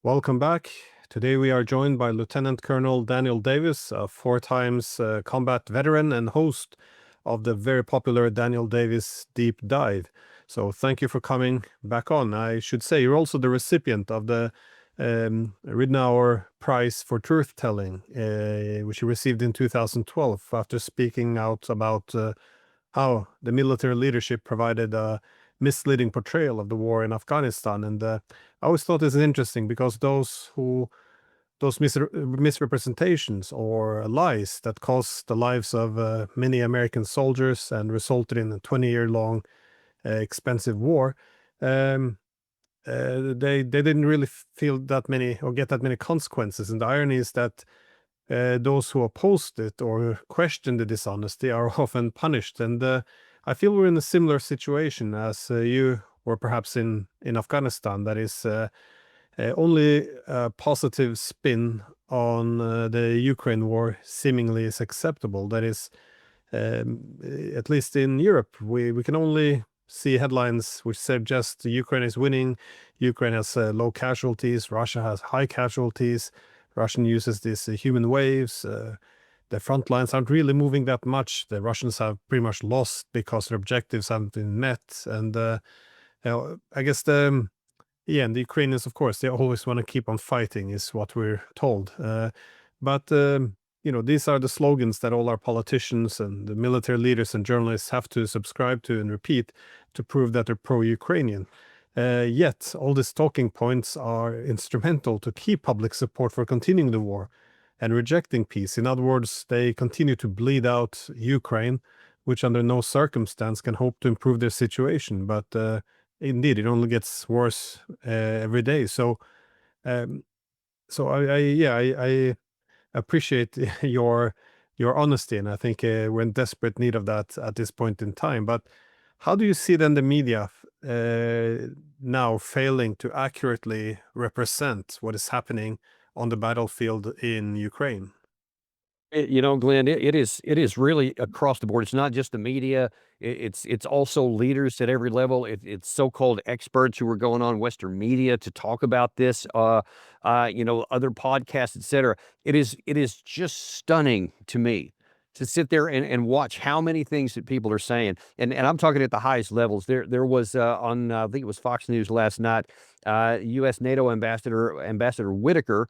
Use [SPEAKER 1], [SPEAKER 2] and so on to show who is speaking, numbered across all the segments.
[SPEAKER 1] Welcome back. Today we are joined by Lieutenant Colonel Daniel Davis, a 4 times combat veteran and host of the very popular Daniel Davis Deep Dive. So thank you for coming back on. I should say you're also the recipient of the Ridenhour Prize for Truth Telling, which you received in 2012 after speaking out about how the military leadership provided a misleading portrayal of the war in Afghanistan. And I always thought this is interesting because those misrepresentations or lies that cost the lives of many American soldiers and resulted in a 20-year-long expensive war, um, they didn't really feel that many or get that many consequences. And the irony is that those who opposed it or questioned the dishonesty are often punished. And I feel we're in a similar situation as you were perhaps in Afghanistan. That is only a positive spin on the Ukraine war seemingly is acceptable. That is, at least in Europe, we can only see headlines which suggest Ukraine is winning, Ukraine has low casualties, Russia has high casualties, Russian uses these human waves, the front lines aren't really moving that much, the Russians have pretty much lost because their objectives haven't been met, and I guess and the Ukrainians, of course, they always want to keep on fighting, is what we're told. But these are the slogans that all our politicians and the military leaders and journalists have to subscribe to and repeat to prove that they're pro-Ukrainian. Yet, all these talking points are instrumental to keep public support for continuing the war and rejecting peace. In other words, they continue to bleed out Ukraine, which under no circumstance can hope to improve their situation. But indeed, it only gets worse every day. So, um, I appreciate your honesty, and I think we're in desperate need of that at this point in time. But how do you see then the media now failing to accurately represent what is happening on the battlefield in Ukraine?
[SPEAKER 2] Glenn, it is really across the board. It's not just the media. It's also leaders at every level. It's so-called experts who are going on Western media to talk about this. Other podcasts, etc. It is just stunning to me to sit there and watch how many things that people are saying. And I'm talking at the highest levels. There was on I think it was Fox News last night. U.S. NATO Ambassador Whitaker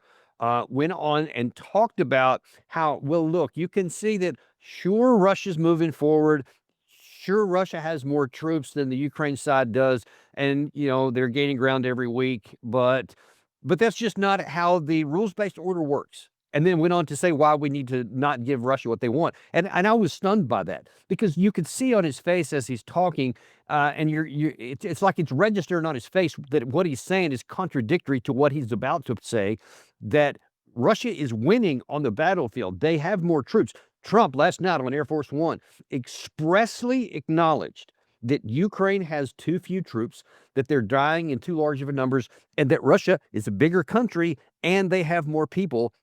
[SPEAKER 2] went on and talked about how, well, look, you can see that sure, Russia's moving forward. Sure, Russia has more troops than the Ukraine side does, and they're gaining ground every week. But that's just not how the rules-based order works. And then went on to say why we need to not give Russia what they want. And I was stunned by that because you could see on his face as he's talking, and it's like it's registering on his face that what he's saying is contradictory to what he's about to say, that Russia is winning on the battlefield. They have more troops. Trump last night on Air Force One expressly acknowledged that Ukraine has too few troops, that they're dying in too large of a numbers, and that Russia is a bigger country and they have more people,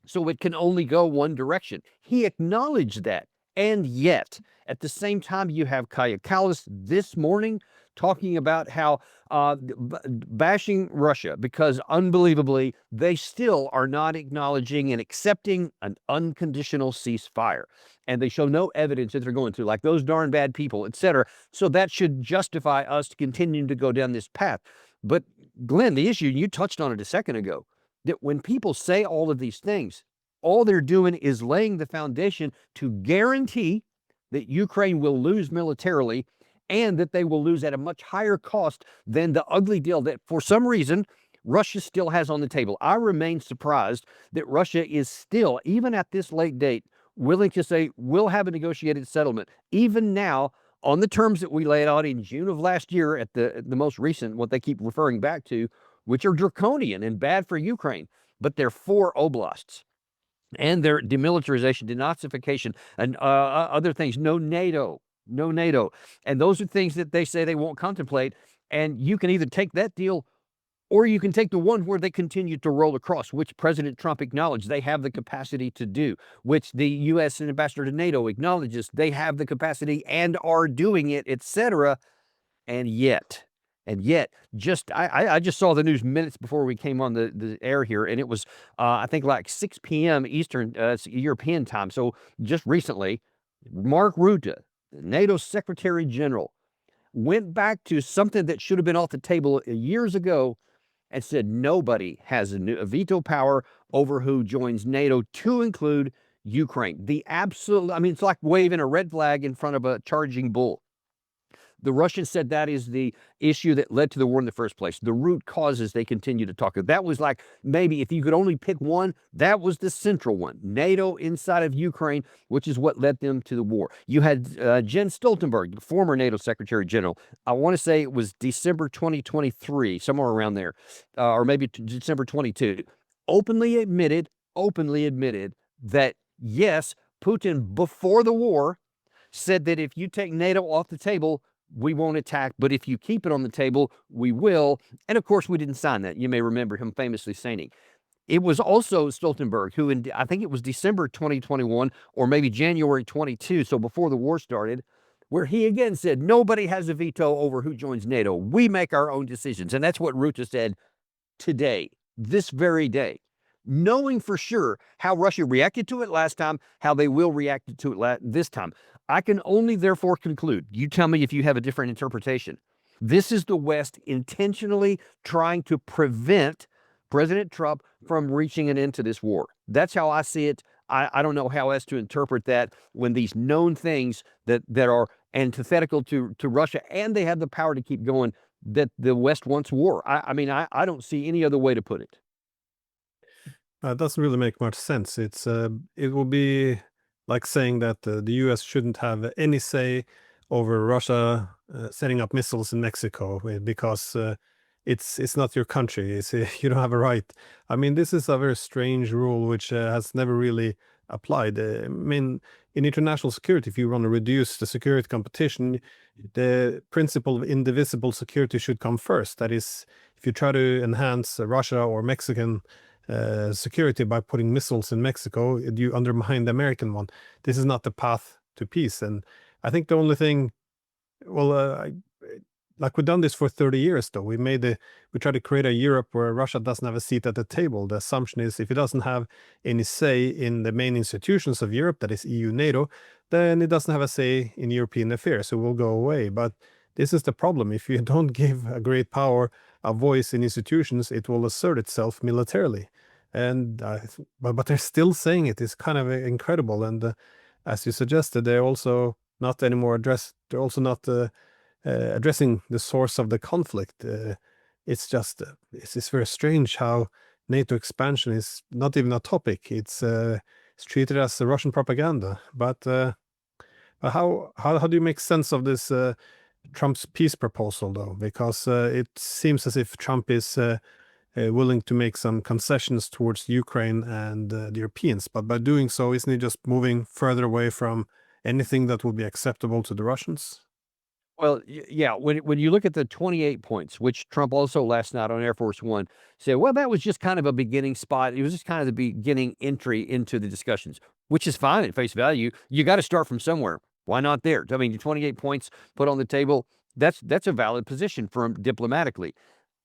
[SPEAKER 2] so it can only go one direction. He acknowledged that. And yet, at the same time, you have Kaya Kallas this morning talking about how bashing Russia because unbelievably, they still are not acknowledging and accepting an unconditional ceasefire. And they show no evidence that they're going to, like those darn bad people, etc. So that should justify us continuing to go down this path. But Glenn, the issue, you touched on it a second ago, that when people say all of these things, all they're doing is laying the foundation to guarantee that Ukraine will lose militarily and that they will lose at a much higher cost than the ugly deal that, for some reason, Russia still has on the table. I remain surprised that Russia is still, even at this late date, willing to say, we'll have a negotiated settlement, even now, on the terms that we laid out in June of last year at the most recent, what they keep referring back to, which are draconian and bad for Ukraine. But they're 4 oblasts. And their demilitarization, denazification, and other things. No NATO, no NATO. And those are things that they say they won't contemplate. And you can either take that deal or you can take the one where they continue to roll across, which President Trump acknowledged they have the capacity to do, which the U.S. ambassador to NATO acknowledges they have the capacity and are doing it, etc. And yet, And yet, I just saw the news minutes before we came on the air here, and it was I think like 6 p.m. Eastern European time. So just recently, Mark Rutte, NATO Secretary General, went back to something that should have been off the table years ago and said nobody has a veto power over who joins NATO, to include Ukraine. The absolute, I mean, it's like waving a red flag in front of a charging bull. The Russians said that is the issue that led to the war in the first place. The root causes they continue to talk about. That was like, maybe if you could only pick one, that was the central one. NATO inside of Ukraine, which is what led them to the war. You had Jens Stoltenberg, the former NATO Secretary General. I want to say it was December 2023, somewhere around there, or maybe December 22. Openly admitted that yes, Putin before the war said that if you take NATO off the table, we won't attack, but if you keep it on the table, we will. And of course, we didn't sign that. You may remember him famously saying it was also Stoltenberg who, I think it was December 2021 or maybe January 22, so before the war started, where he again said, nobody has a veto over who joins NATO. We make our own decisions. And that's what Rutte said today, this very day, knowing for sure how Russia reacted to it last time, how they will react to it this time. I can only therefore conclude, you tell me if you have a different interpretation. This is the West intentionally trying to prevent President Trump from reaching an end to this war. That's how I see it. I don't know how else to interpret that when these known things that are antithetical to Russia, and they have the power to keep going, that the West wants war. I mean, I don't see any other way to put it.
[SPEAKER 1] It doesn't really make much sense. It will be like saying that the U.S. shouldn't have any say over Russia setting up missiles in Mexico because it's not your country. You don't have a right. I mean, this is a very strange rule which has never really applied. I mean, in international security, if you want to reduce the security competition, the principle of indivisible security should come first. That is, if you try to enhance Russia or Mexican security by putting missiles in Mexico, you undermine the American one. This is not the path to peace. And I think the only thing, well, like we've done this for 30 years, though. We try to create a Europe where Russia doesn't have a seat at the table. The assumption is if it doesn't have any say in the main institutions of Europe, that is EU, NATO, then it doesn't have a say in European affairs. It will go away. But this is the problem. If you don't give a great power a voice in institutions, it will assert itself militarily. And but they're still saying it. It's kind of incredible. And as you suggested, they're also not anymore they're also not addressing the source of the conflict. It's very strange how NATO expansion is not even a topic. It's treated as Russian propaganda. But how do you make sense of this Trump's peace proposal, though? Because it seems as if Trump is willing to make some concessions towards Ukraine and the Europeans. But by doing so, isn't he just moving further away from anything that would be acceptable to the Russians?
[SPEAKER 2] Well, yeah, when you look at the 28 points, which Trump also last night on Air Force One said, well, that was just kind of a beginning spot. It was just kind of the beginning entry into the discussions, which is fine at face value. You got to start from somewhere. Why not there? I mean, 28 points put on the table, that's a valid position for him diplomatically,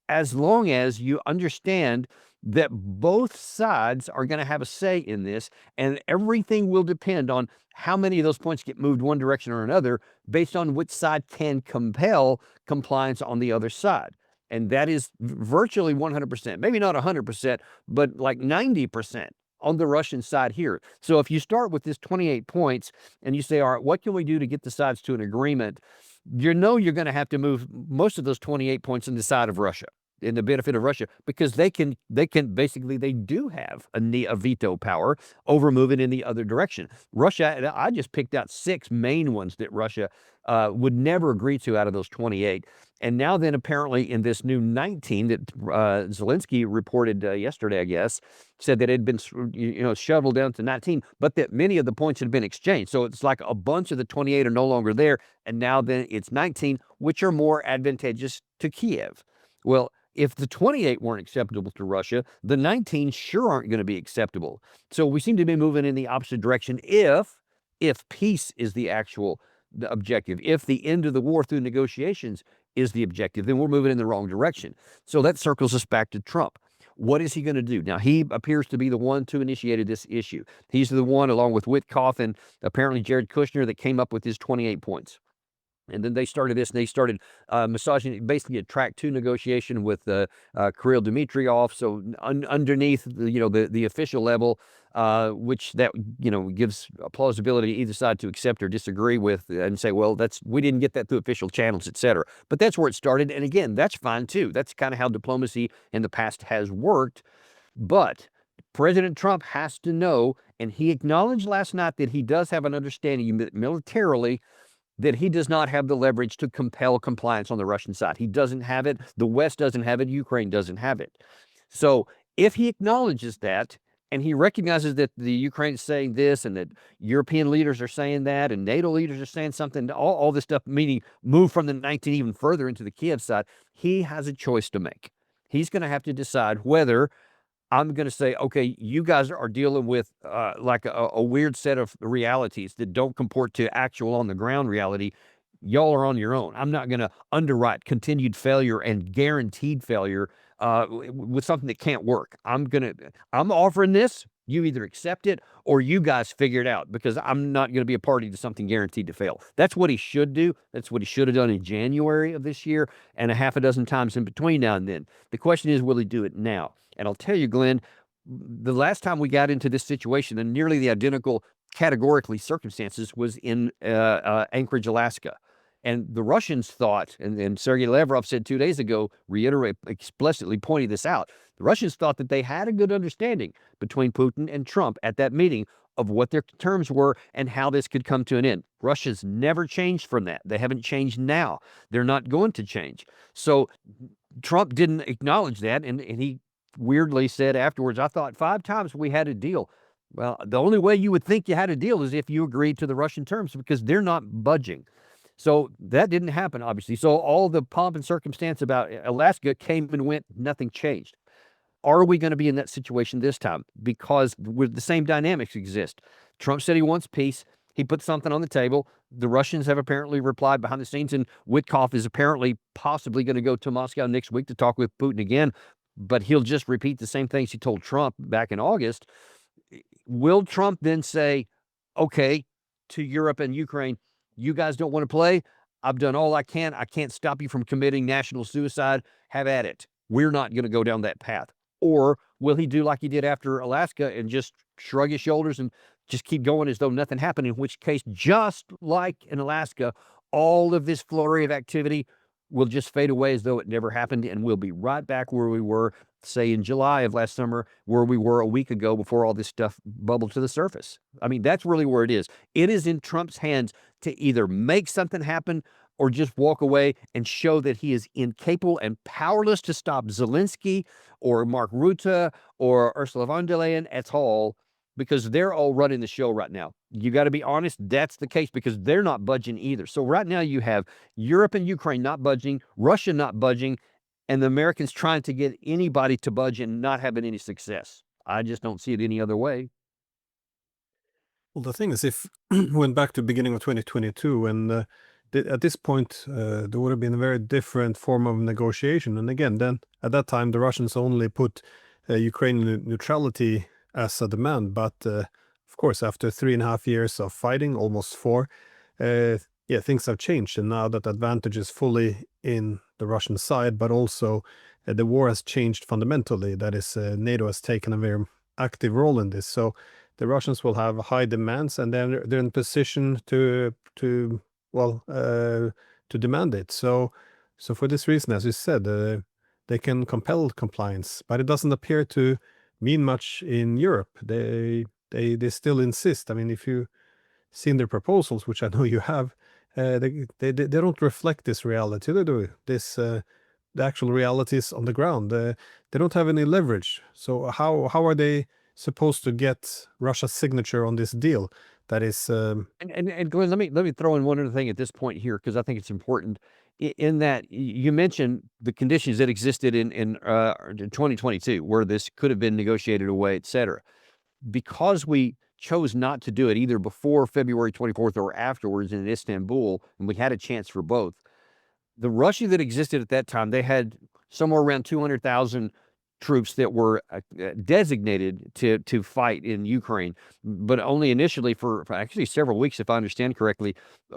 [SPEAKER 2] as long as you understand that both sides are going to have a say in this, and everything will depend on how many of those points get moved one direction or another based on which side can compel compliance on the other side. And that is virtually 100%, maybe not 100%, but like 90% on the Russian side here. So if you start with this 28 points and you say, all right, what can we do to get the sides to an agreement? You're going to have to move most of those 28 points in the side of Russia, in the benefit of Russia, because they basically, they do have a veto power over moving in the other direction. Russia, I just picked out 6 main ones that Russia would never agree to out of those 28. And now then, apparently in this new 19 that Zelensky reported yesterday, I guess, said that it had been shoveled down to 19, but that many of the points had been exchanged. So it's like a bunch of the 28 are no longer there, and now then it's 19, which are more advantageous to Kiev. Well, if the 28 weren't acceptable to Russia, the 19 sure aren't going to be acceptable. So we seem to be moving in the opposite direction if peace is the objective, if the end of the war through negotiations is the objective, then we're moving in the wrong direction. So that circles us back to Trump. What is he going to do? Now, he appears to be the one to initiated this issue. He's the one, along with Witkoff and apparently Jared Kushner, that came up with his 28 points. And then they started this, and they started massaging basically a track two negotiation with Kirill Dmitriev. So underneath, the official level, which that gives plausibility to either side to accept or disagree with, and say, well, we didn't get that through official channels, etc. But that's where it started, and again, that's fine too. That's kind of how diplomacy in the past has worked. But President Trump has to know, and he acknowledged last night that he does have an understanding militarily that he does not have the leverage to compel compliance on the Russian side. He doesn't have it. The West doesn't have it. Ukraine doesn't have it. So if he acknowledges that, and he recognizes that the Ukraine is saying this, and that European leaders are saying that, and NATO leaders are saying something, all this stuff, meaning move from the 19 even further into the Kiev side, he has a choice to make. He's going to have to decide whether I'm going to say, okay, you guys are dealing with like a weird set of realities that don't comport to actual on the ground reality. Y'all are on your own. I'm not going to underwrite continued failure and guaranteed failure with something that can't work. I'm offering this. You either accept it or you guys figure it out, because I'm not going to be a party to something guaranteed to fail. That's what he should do. That's what he should have done in January of this year, and a half a dozen times in between now and then. The question is, will he do it now? And I'll tell you, Glenn, the last time we got into this situation, and nearly the identical categorically circumstances, was in Anchorage, Alaska. And the Russians thought, and Sergei Lavrov said 2 days ago, explicitly pointing this out, the Russians thought that they had a good understanding between Putin and Trump at that meeting of what their terms were and how this could come to an end. Russia's never changed from that. They haven't changed now. They're not going to change. So Trump didn't acknowledge that, and he weirdly said afterwards, I thought 5 times we had a deal. Well, the only way you would think you had a deal is if you agreed to the Russian terms, because they're not budging. So that didn't happen, obviously. So all the pomp and circumstance about Alaska came and went, nothing changed. Are we going to be in that situation this time? Because the same dynamics exist. Trump said he wants peace. He put something on the table. The Russians have apparently replied behind the scenes, and Witkoff is apparently possibly going to go to Moscow next week to talk with Putin again, but he'll just repeat the same things he told Trump back in August. Will Trump then say, okay, to Europe and Ukraine, you guys don't want to play? I've done all I can. I can't stop you from committing national suicide. Have at it. We're not going to go down that path. Or will he do like he did after Alaska and just shrug his shoulders and just keep going as though nothing happened, in which case, just like in Alaska, all of this flurry of activity will just fade away as though it never happened, and we'll be right back where we were, say, in July of last summer, where we were a week ago before all this stuff bubbled to the surface. I mean, that's really where it is. It is in Trump's hands to either make something happen or just walk away and show that he is incapable and powerless to stop Zelensky or Mark Rutte or Ursula von der Leyen at all, because they're all running the show right now. You got to be honest, that's the case, because they're not budging either. So right now you have Europe and Ukraine not budging, Russia not budging, and the Americans trying to get anybody to budge and not having any success. I just don't see it any other way.
[SPEAKER 1] Well, the thing is, if went back to beginning of 2022, and at this point, there would have been a very different form of negotiation. And again, then at that time, the Russians only put Ukrainian neutrality as a demand. But of course, after 3.5 years of fighting, almost 4, yeah, things have changed. And now that advantage is fully in the Russian side, but also the war has changed fundamentally. That is, NATO has taken a very active role in this. So the Russians will have high demands, and then they're in position to demand it. So for this reason, as you said, they can compel compliance, but it doesn't appear to mean much in Europe. They still insist. I mean, if you've seen their proposals, which I know you have, they don't reflect this reality. They do this. The actual realities on the ground. They don't have any leverage. So how are they supposed to get Russia's signature on this deal? That is,
[SPEAKER 2] And Glenn, let me throw in one other thing at this point here, because I think it's important. In that you mentioned the conditions that existed in 2022, where this could have been negotiated away, et cetera. Because we chose not to do it either before February 24th or afterwards in Istanbul, and we had a chance for both, the Russia that existed at that time, they had somewhere around 200,000 troops that were designated to fight in Ukraine, but only initially for actually several weeks, if I understand correctly.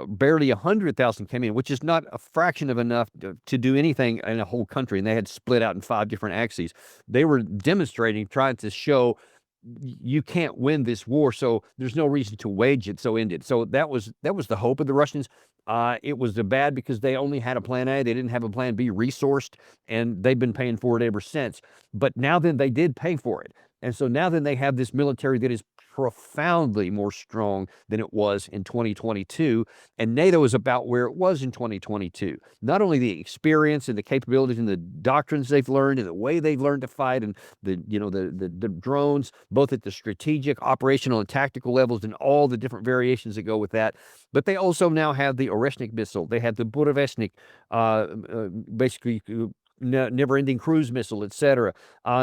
[SPEAKER 2] Barely 100,000 came in, which is not a fraction of enough to do anything in a whole country. And they had split out in 5 different axes. They were demonstrating, trying to show you can't win this war, so there's no reason to wage it, so end it. So that was the hope of the Russians. It was bad because they only had a plan A. They didn't have a plan B resourced, and they've been paying for it ever since. But now then they did pay for it. And so now then they have this military that is profoundly more strong than it was in 2022. And NATO is about where it was in 2022. Not only the experience and the capabilities and the doctrines they've learned and the way they've learned to fight and the drones, both at the strategic, operational, and tactical levels and all the different variations that go with that. But they also now have the Oreshnik missile. They have the Burevestnik, basically never-ending cruise missile, etc.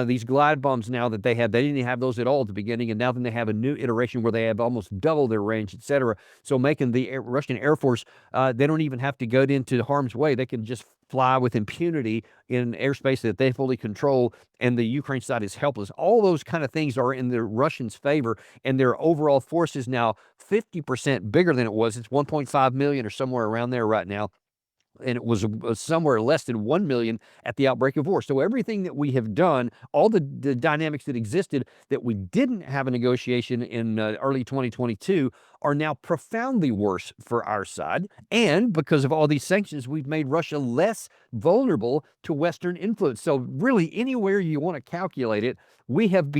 [SPEAKER 2] These glide bombs now that they didn't have those at all at the beginning, and now then they have a new iteration where they have almost double their range, etc. So making the Russian Air Force, they don't even have to go into harm's way. They can just fly with impunity in airspace that they fully control, and the Ukraine side is helpless. All those kind of things are in the Russians' favor, and their overall force is now 50% bigger than it was. It's 1.5 million or somewhere around there right now. And it was somewhere less than 1 million at the outbreak of war. So everything that we have done, all the dynamics that existed that we didn't have a negotiation in early 2022 are now profoundly worse for our side. And because of all these sanctions, we've made Russia less vulnerable to Western influence. So really, anywhere you want to calculate it, we have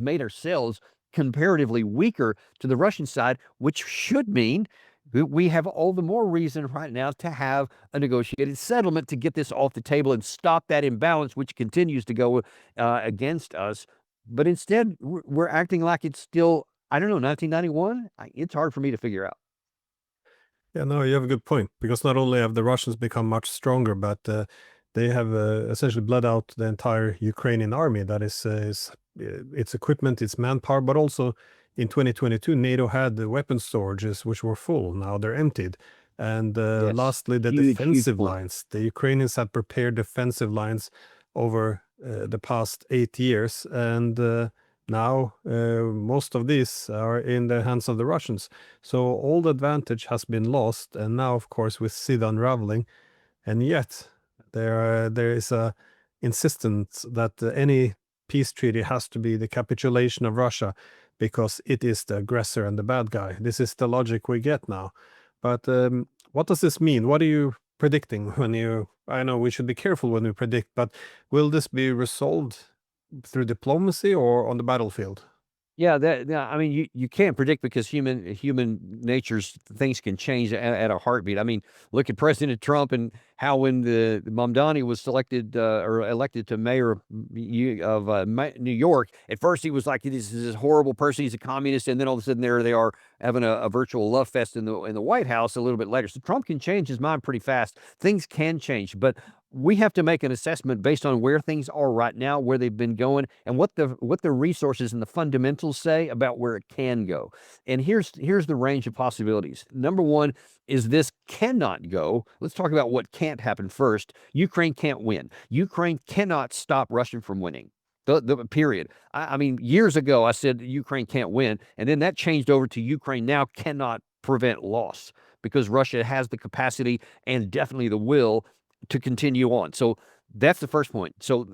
[SPEAKER 2] made ourselves comparatively weaker to the Russian side, which should mean we have all the more reason right now to have a negotiated settlement to get this off the table and stop that imbalance, which continues to go against us. But instead, we're acting like it's still, I don't know, 1991. It's hard for me to figure out.
[SPEAKER 1] Yeah, no, you have a good point, because not only have the Russians become much stronger, but they have essentially bled out the entire Ukrainian army. That is its equipment, its manpower, but also in 2022, NATO had the weapon storages which were full. Now they're emptied. And
[SPEAKER 2] Yes,
[SPEAKER 1] lastly, the
[SPEAKER 2] huge
[SPEAKER 1] defensive
[SPEAKER 2] point.
[SPEAKER 1] lines. The Ukrainians had prepared defensive lines over the past 8 years, and now most of these are in the hands of the Russians. So all the advantage has been lost, and now, of course, we see the unraveling. And yet, there is a insistence that any peace treaty has to be the capitulation of Russia, because it is the aggressor and the bad guy. This is the logic we get now. But what does this mean? What are you predicting when you? I know we should be careful when we predict, but will this be resolved through diplomacy or on the battlefield?
[SPEAKER 2] Yeah, I mean, you can't predict because human nature's things can change at a heartbeat. I mean, look at President Trump and how when the Mamdani was selected or elected to mayor of New York, at first he was like, this is this horrible person, he's a communist, and then all of a sudden there they are having a virtual love fest in the White House a little bit later. So Trump can change his mind pretty fast. Things can change, but we have to make an assessment based on where things are right now, where they've been going, and what the resources and the fundamentals say about where it can go. And here's the range of possibilities. Number one is this cannot go. Let's talk about what can't happen first. Ukraine can't win. Ukraine cannot stop Russia from winning. The period. I mean, years ago I said Ukraine can't win, and then that changed over to Ukraine now cannot prevent loss because Russia has the capacity and definitely the will to continue on. So that's the first point. So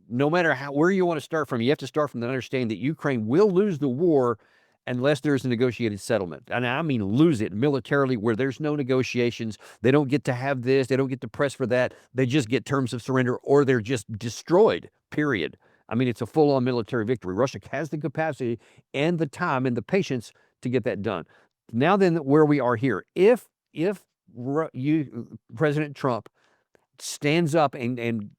[SPEAKER 2] no matter where you want to start from, you have to start from the understanding that Ukraine will lose the war unless there's a negotiated settlement. And I mean lose it militarily where there's no negotiations. They don't get to have this. They don't get to press for that. They just get terms of surrender or they're just destroyed, period. I mean, it's a full-on military victory. Russia has the capacity and the time and the patience to get that done. Now then, where we are here, if President Trump stands up and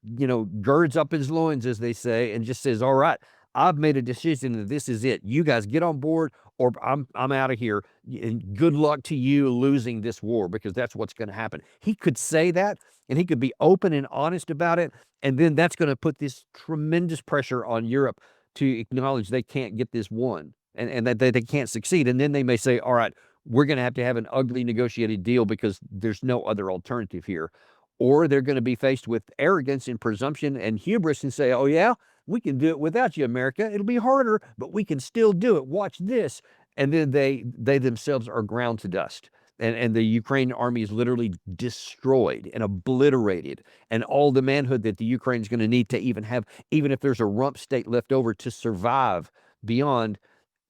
[SPEAKER 2] girds up his loins, as they say, and just says, all right, I've made a decision that this is it. You guys get on board or I'm out of here. And good luck to you losing this war, because that's what's going to happen. He could say that and he could be open and honest about it. And then that's going to put this tremendous pressure on Europe to acknowledge they can't get this won and that they can't succeed. And then they may say, all right, we're going to have an ugly negotiated deal because there's no other alternative here. or they're going to be faced with arrogance and presumption and hubris and say, oh, yeah, we can do it without you, America. It'll be harder, but we can still do it. Watch this. And then they themselves are ground to dust. And the Ukraine army is literally destroyed and obliterated. And all the manhood that the Ukraine is going to need to even have, even if there's a rump state left over to survive beyond,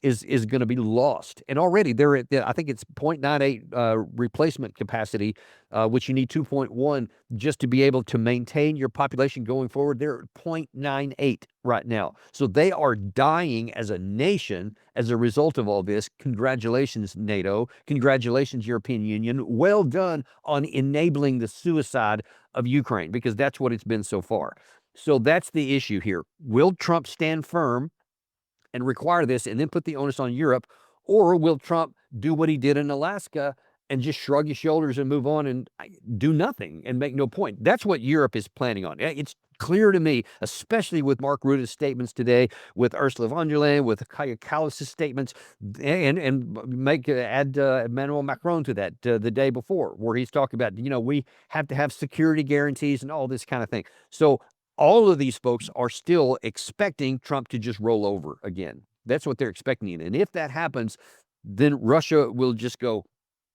[SPEAKER 2] is going to be lost. And already they're at, I think it's 0.98 replacement capacity, which you need 2.1 just to be able to maintain your population going forward. They're at 0.98 right now. So they are dying as a nation as a result of all this. Congratulations, NATO. Congratulations, European Union. Well done on enabling the suicide of Ukraine, because that's what it's been so far. So that's the issue here. Will Trump stand firm and require this and then put the onus on Europe? Or will Trump do what he did in Alaska and just shrug his shoulders and move on and do nothing and make no point? That's what Europe is planning on. It's clear to me, especially with Mark Rutte's statements today, with Ursula von der Leyen, with Kaja Kallas's statements, and add Emmanuel Macron to that the day before, where he's talking about, we have to have security guarantees and all this kind of thing. So all of these folks are still expecting Trump to just roll over again. That's what they're expecting. And if that happens, then Russia will just go,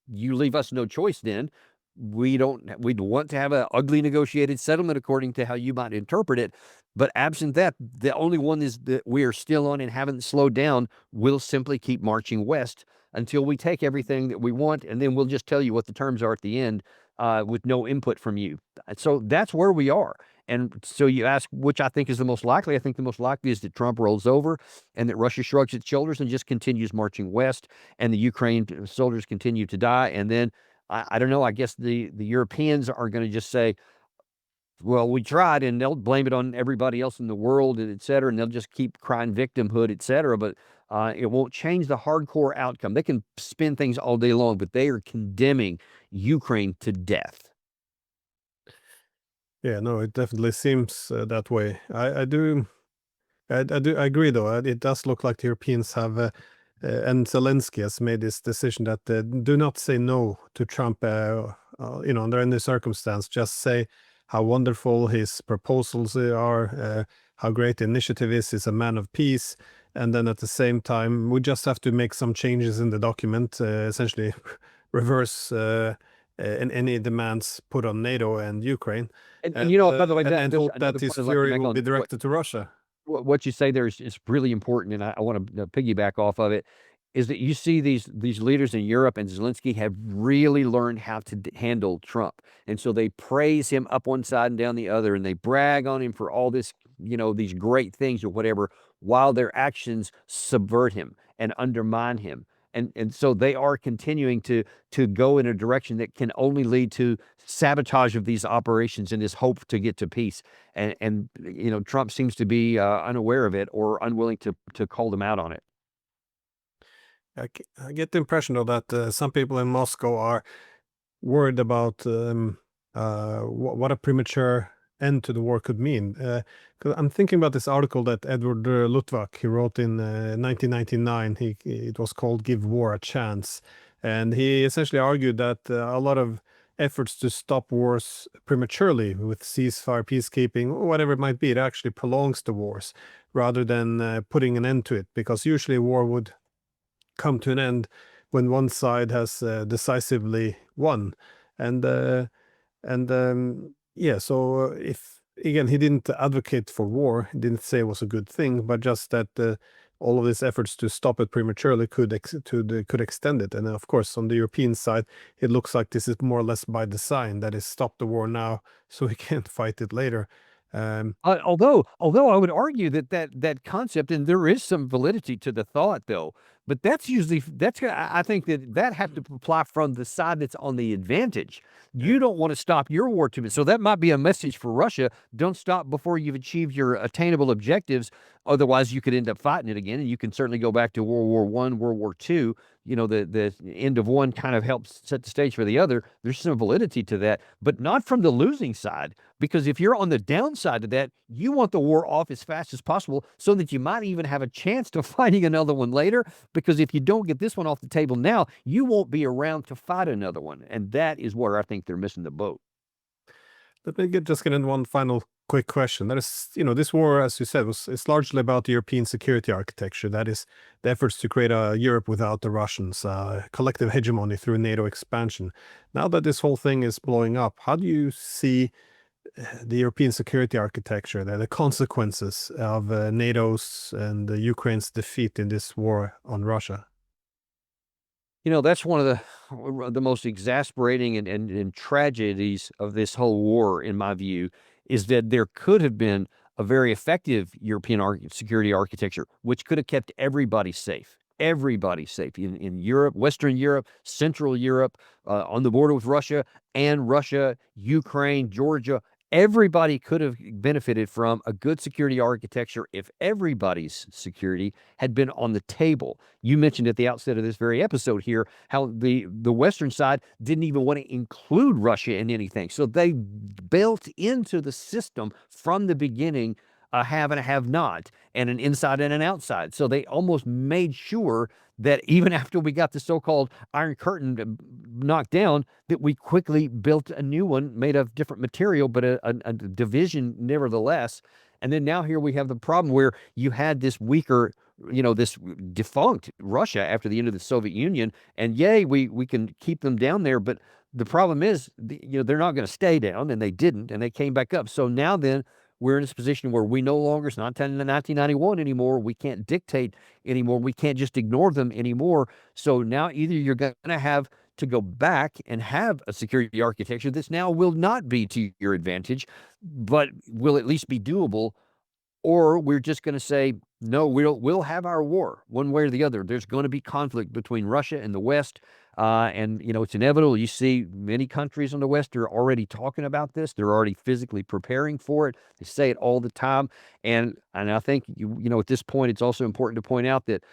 [SPEAKER 2] you leave us no choice then. We'd want to have an ugly negotiated settlement according to how you might interpret it. But absent that, the only one is that we are still on and haven't slowed down. We'll simply keep marching west until we take everything that we want, and then we'll just tell you what the terms are at the end with no input from you. So that's where we are. And so you ask which I think is the most likely. I think the most likely is that Trump rolls over and that Russia shrugs its shoulders and just continues marching west, and the Ukraine soldiers continue to die. And then I don't know, I guess the Europeans are going to just say, well, we tried, and they'll blame it on everybody else in the world, and et cetera, and they'll just keep crying victimhood, et cetera. But it won't change the hardcore outcome. They can spin things all day long, but they are condemning Ukraine to death.
[SPEAKER 1] Yeah, no, it definitely seems that way. I agree, though. It does look like the Europeans have, and Zelensky has made this decision that do not say no to Trump, under any circumstance. Just say how wonderful his proposals are, how great the initiative is. He's a man of peace. And then at the same time, we just have to make some changes in the document, essentially reverse any demands put on NATO and Ukraine.
[SPEAKER 2] And by the way,
[SPEAKER 1] and
[SPEAKER 2] there's
[SPEAKER 1] hope that
[SPEAKER 2] another
[SPEAKER 1] his
[SPEAKER 2] point I'd like to
[SPEAKER 1] fury
[SPEAKER 2] make
[SPEAKER 1] will
[SPEAKER 2] on
[SPEAKER 1] be directed to Russia.
[SPEAKER 2] what you say there is really important, and I want to piggyback off of it. Is that you see these leaders in Europe and Zelensky have really learned how to handle Trump, and so they praise him up one side and down the other, and they brag on him for all this, these great things or whatever, while their actions subvert him and undermine him. And so they are continuing to go in a direction that can only lead to sabotage of these operations in this hope to get to peace. And Trump seems to be unaware of it or unwilling to call them out on it.
[SPEAKER 1] I get the impression, though, that some people in Moscow are worried about what a premature end to the war could mean. 'Cause I'm thinking about this article that Edward Luttwak he wrote in 1999. It was called "Give War a Chance," and he essentially argued that a lot of efforts to stop wars prematurely with ceasefire, peacekeeping, or whatever it might be, it actually prolongs the wars rather than putting an end to it, because usually war would come to an end when one side has decisively won. And yeah, so if again, he didn't advocate for war, he didn't say it was a good thing, but just that all of these efforts to stop it prematurely could extend it. And of course, on the European side, it looks like this is more or less by design, that is, stop the war now so we can't fight it later.
[SPEAKER 2] Although I would argue that concept, and there is some validity to the thought, though, but I think that have to apply from the side that's on the advantage. You don't want to stop your war too much, so that might be a message for Russia: don't stop before you've achieved your attainable objectives. Otherwise, you could end up fighting it again, and you can certainly go back to World War I, World War II. The end of one kind of helps set the stage for the other. There's some validity to that, but not from the losing side. Because if you're on the downside of that, you want the war off as fast as possible so that you might even have a chance to fighting another one later. Because if you don't get this one off the table now, you won't be around to fight another one. And that is where I think they're missing the boat.
[SPEAKER 1] Let me just get in one final quick question. That is, this war, as you said, it's largely about the European security architecture. That is the efforts to create a Europe without the Russians, collective hegemony through NATO expansion. Now that this whole thing is blowing up, how do you see the European security architecture, the consequences of NATO's and Ukraine's defeat in this war on Russia?
[SPEAKER 2] That's one of the most exasperating and tragedies of this whole war, in my view, is that there could have been a very effective European security architecture, which could have kept everybody safe in Europe, Western Europe, Central Europe, on the border with Russia, and Russia, Ukraine, Georgia. Everybody could have benefited from a good security architecture if everybody's security had been on the table. You mentioned at the outset of this very episode here how the Western side didn't even want to include Russia in anything. So they built into the system from the beginning a have and a have not, and an inside and an outside. So they almost made sure that even after we got the so-called Iron Curtain knocked down, that we quickly built a new one made of different material, but a division nevertheless. And then now here we have the problem where you had this weaker, this defunct Russia after the end of the Soviet Union, and yay, we can keep them down there, but the problem is, they're not going to stay down, and they didn't, and they came back up. So now then, we're in this position where we no longer, it's not 1991 anymore. We can't dictate anymore. We can't just ignore them anymore. So now either you're going to have to go back and have a security architecture that's now will not be to your advantage, but will at least be doable, or we're just going to say, no, we'll have our war one way or the other. There's going to be conflict between Russia and the West. And, it's inevitable. You see many countries in the West are already talking about this. They're already physically preparing for it. They say it all the time. And I think, at this point, it's also important to point out that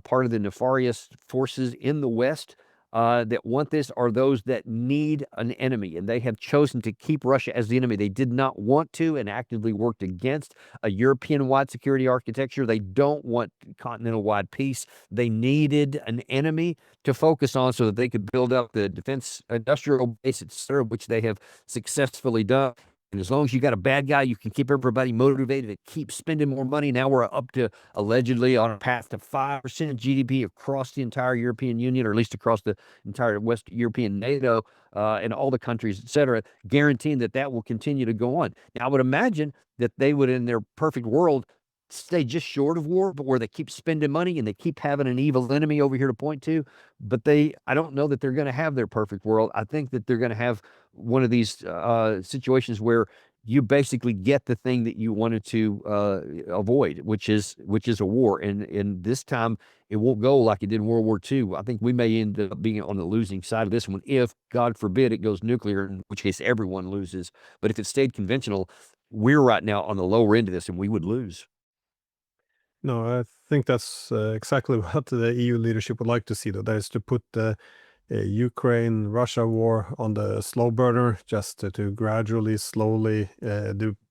[SPEAKER 2] part of the nefarious forces in the West that want this are those that need an enemy, and they have chosen to keep Russia as the enemy. They did not want to and actively worked against a European-wide security architecture. They don't want continental-wide peace. They needed an enemy to focus on so that they could build up the defense industrial base, etc., which they have successfully done. And as long as you got a bad guy, you can keep everybody motivated to keep spending more money. Now we're up to allegedly on a path to 5% of GDP across the entire European Union, or at least across the entire West European NATO and all the countries, et cetera, guaranteeing that will continue to go on. Now, I would imagine that they would, in their perfect world, stay just short of war, but where they keep spending money and they keep having an evil enemy over here to point to. But I don't know that they're going to have their perfect world. I think that they're going to have one of these situations where you basically get the thing that you wanted to avoid, which is a war. And this time it won't go like it did in World War II. I think we may end up being on the losing side of this one if, God forbid, it goes nuclear, in which case everyone loses. But if it stayed conventional, we're right now on the lower end of this, and we would lose.
[SPEAKER 1] No, I think that's exactly what the EU leadership would like to see, though. That is to put the Ukraine-Russia war on the slow burner, just to gradually, slowly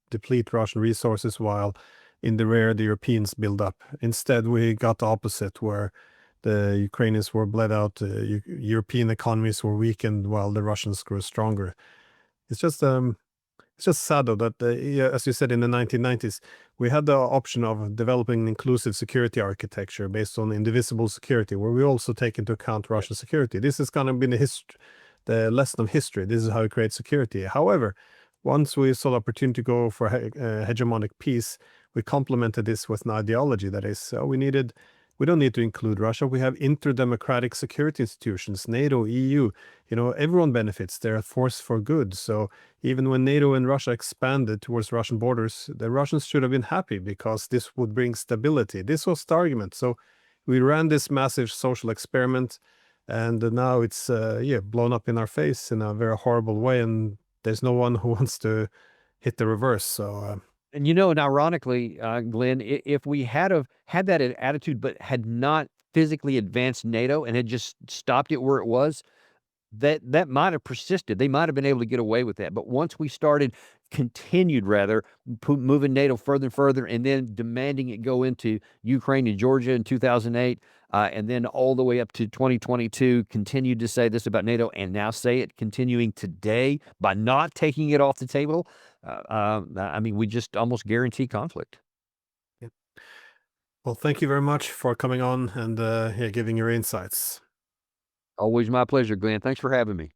[SPEAKER 1] deplete Russian resources, while in the rear the Europeans build up. Instead, we got the opposite, where the Ukrainians were bled out, European economies were weakened, while the Russians grew stronger. It's just sad, though, that, yeah, as you said, in the 1990s, we had the option of developing an inclusive security architecture based on indivisible security, where we also take into account Russian security. This has kind of been the lesson of history. This is how we create security. However, once we saw the opportunity to go for hegemonic peace, we complemented this with an ideology that is, we don't need to include Russia. We have interdemocratic security institutions, NATO, EU. Everyone benefits. They're a force for good. So even when NATO and Russia expanded towards Russian borders, the Russians should have been happy because this would bring stability. This was the argument. So we ran this massive social experiment, and now it's blown up in our face in a very horrible way. And there's no one who wants to hit the reverse. So
[SPEAKER 2] And and ironically, Glenn, if we had that attitude, but had not physically advanced NATO and had just stopped it where it was, that might have persisted. They might have been able to get away with that. But once we started, continued rather, moving NATO further and further, and then demanding it go into Ukraine and Georgia in 2008, and then all the way up to 2022, continued to say this about NATO, and now say it continuing today by not taking it off the table. I mean, we just almost guarantee conflict.
[SPEAKER 1] Yeah. Well, thank you very much for coming on and yeah, giving your insights.
[SPEAKER 2] Always my pleasure, Glenn. Thanks for having me.